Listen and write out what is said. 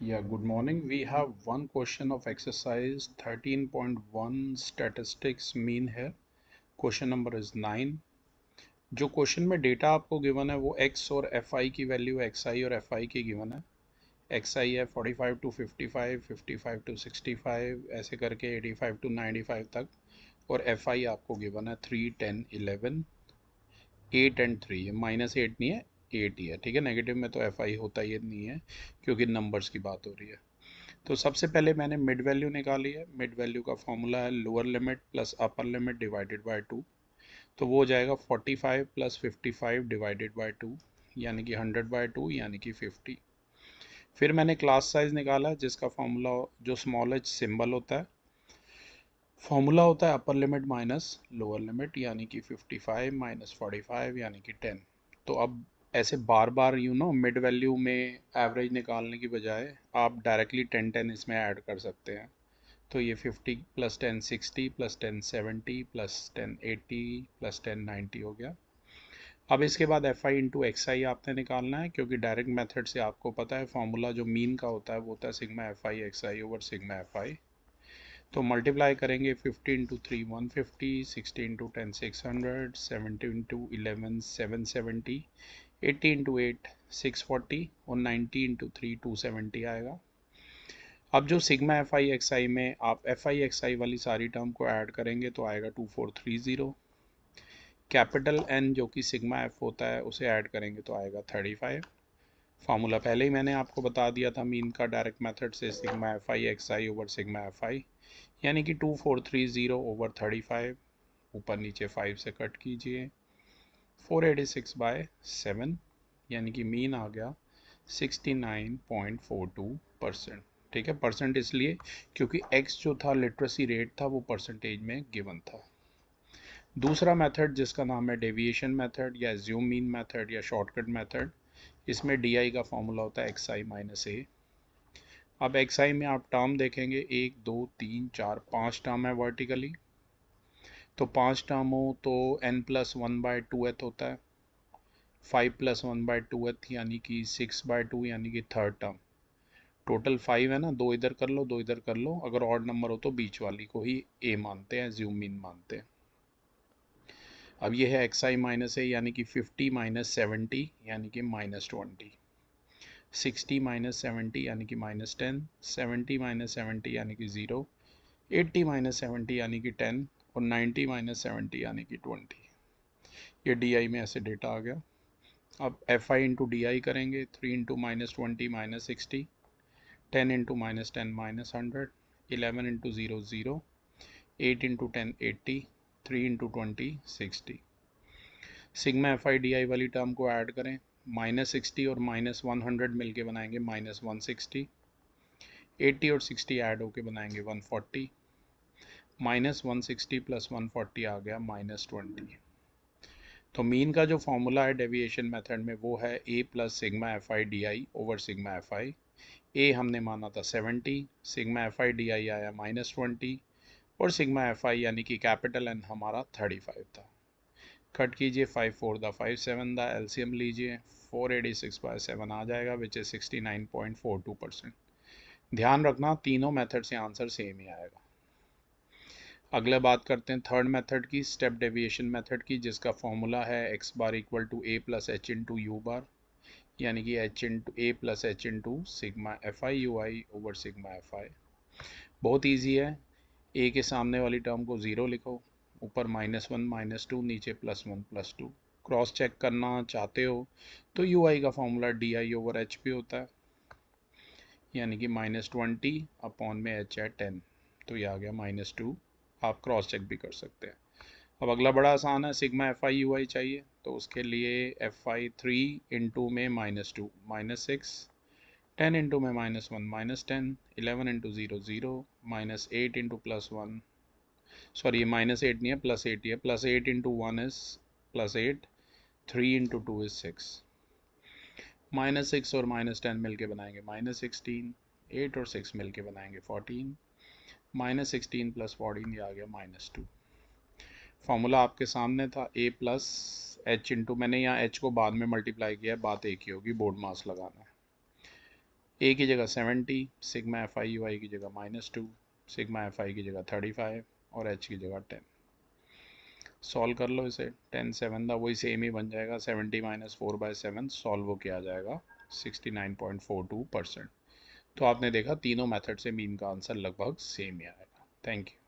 Yeah, good morning. We have one question of exercise 13.1 statistics mean here. Question number is 9. जो question में data आपको given है वो x और fi की वैल्यू xi और fi की गिवन है. xi है 45 to 55, 55 to 65 ऐसे करके 85 to 95 तक, और fi आपको गिवन है 3, 10, 11, 8 एंड 3. -8 नहीं है, 8 ही है. ठीक है, नेगेटिव में तो fi होता ही नहीं है क्योंकि नंबर्स की बात हो रही है. तो सबसे पहले मैंने मिड वैल्यू निकाली है. मिड वैल्यू का फॉर्मूला है lower limit plus upper limit divided by 2. तो वो हो जाएगा 45 प्लस 55 डिवाइडेड बाय 2, यानी कि 100/2 यानी कि 50. फिर मैंने क्लास साइज निकाला जिसका फॉर्मूला जो स्मॉल एच सिंबल होता है, फॉर्मूला होता है upper limit minus lower limit, यानी कि 55 माइनस 45 यानी कि 10. तो अब ऐसे बार बार मिड वैल्यू में एवरेज निकालने की बजाय आप डायरेक्टली 10 इसमें ऐड कर सकते हैं. तो ये 50 प्लस 10 60 प्लस 10 70 प्लस 10 80 प्लस 10 90 हो गया. अब इसके बाद एफ आई इंटू एक्स आई आपने निकालना है, क्योंकि डायरेक्ट मेथड से आपको पता है फॉर्मूला जो मीन का होता है वो होता है सिग्मा एफ आई एक्स आई ओवर सिग्मा एफ आई. तो मल्टीप्लाई करेंगे 50 इंटू 3 150, 60 इंटू 10 600, 70 इंटू 11 770, 80 इंटू 8 640 और 90 इंटू 3 270 आएगा. अब जो सिग्मा एफ आई एक्स आई में आप एफ आई एक्स आई वाली सारी टर्म को ऐड करेंगे तो आएगा 2430. कैपिटल एन जो कि सिग्मा एफ होता है उसे ऐड करेंगे तो आएगा 35. फार्मूला पहले ही मैंने आपको बता दिया था मीन का डायरेक्ट मेथड से, सिग्मा एफ आई एक्स आई ओवर सिग्मा एफ आई, यानी कि 2430 ओवर 35. ऊपर नीचे 5 से कट कीजिए, 486/7, यानी कि मीन आ गया 69.42%. ठीक है, परसेंट इसलिए क्योंकि एक्स जो था लिटरेसी रेट था वो परसेंटेज में गिवन था. दूसरा मेथड जिसका नाम है डेविएशन मेथड या एज्यूम मीन मेथड या शॉर्टकट मेथड, इसमें डी आई का फॉर्मूला होता है एक्स आई माइनस ए. अब एक्स आई में आप टर्म देखेंगे 1 2 3 4 5 टर्म है वर्टिकली. तो 5 टर्म हो तो n प्लस 1/2th होता है. 5 प्लस 1/2th यानी कि 6/2 यानी कि थर्ड टर्म. टोटल 5 है ना, दो इधर कर लो दो इधर कर लो, अगर ऑड नंबर हो तो बीच वाली को ही ए मानते हैं, ज़ूम इन मानते हैं. अब ये है एक्स आई माइनस ए, यानी कि 50 माइनस 70 यानी कि -20, 60 माइनस 70 यानी कि -10, 70 माइनस 70 यानी कि 0, 80 माइनस 70 यानी कि 10 और 90 माइनस 70 यानी कि 20. ये डी आई में ऐसे डेटा आ गया. अब F I into D I करेंगे, 3 into -20 -60, 10 into -10 -100, 11 into 0 0, 8 into 10 80, 3 into 20 60. Sigma F I D आई वाली टर्म को ऐड करें, -60 और -100 मिलके बनाएंगे -160, 80 और 60 ऐड होके बनाएंगे 140, -160 प्लस 140 आ गया -20. तो मीन का जो फॉर्मूला है डेविएशन मेथड में वो है A plus sigma F I D I over sigma F I. A हमने माना था 70, sigma F I D I आया -20 और सिग्मा एफ आई यानी कि कैपिटल एन हमारा 35 था. कट कीजिए, 5 4 द 5 7 द एलसीएम लीजिए, 486/7 आ जाएगा विच इज 69.42%. ध्यान रखना तीनों मेथड से आंसर सेम ही आएगा. अगले बात करते हैं थर्ड मेथड की, स्टेप डेविएशन मेथड की, जिसका फॉर्मूला है X bar equal to A plus H into U bar, यानी कि H into A plus H into sigma F I U I over sigma F I. बहुत easy है. ए के सामने वाली टर्म को 0 लिखो, ऊपर -1 -2 नीचे +1 +2. क्रॉस चेक करना चाहते हो तो यू आई का formula D I over H P होता है, यानी कि -20 अपॉन में एच है 10, तो ये आ गया -2. आप क्रॉस चेक भी कर सकते हैं. अब अगला बड़ा आसान है, सिग्मा एफ आई यू आई चाहिए, तो उसके लिए एफ आई 3 इंटू में -2 -6, 10 इंटू में -1 -10, 11 इंटू 0 0, -8 इंटू +1, सॉरी ये -8 नहीं है +8 ही है, +8 इंटू 1 इज +8, 3 इंटू 2 इज 6, -6 और -10 मिलके बनाएंगे -16, 8 और 6 मिलके बनाएंगे 14, -16 + 14 ये आ गया -2. फॉर्मूला आपके सामने था ए प्लस एच इंटू, मैंने यहाँ एच को बाद में मल्टीप्लाई किया है, बात एक ही होगी, बोर्ड मास लगाना है. ए की जगह 70, सिग्मा एफ आई यू आई की जगह -2, सिग्मा एफ आई की जगह 35 और एच की जगह 10। सॉल्व कर लो इसे। 10 7 था, वही सेम ही बन जाएगा। 70 - 4/7 सॉल्व हो किया जाएगा 69.42%। तो आपने देखा तीनों मेथड से मीन का आंसर लगभग सेम ही आएगा। Thank you.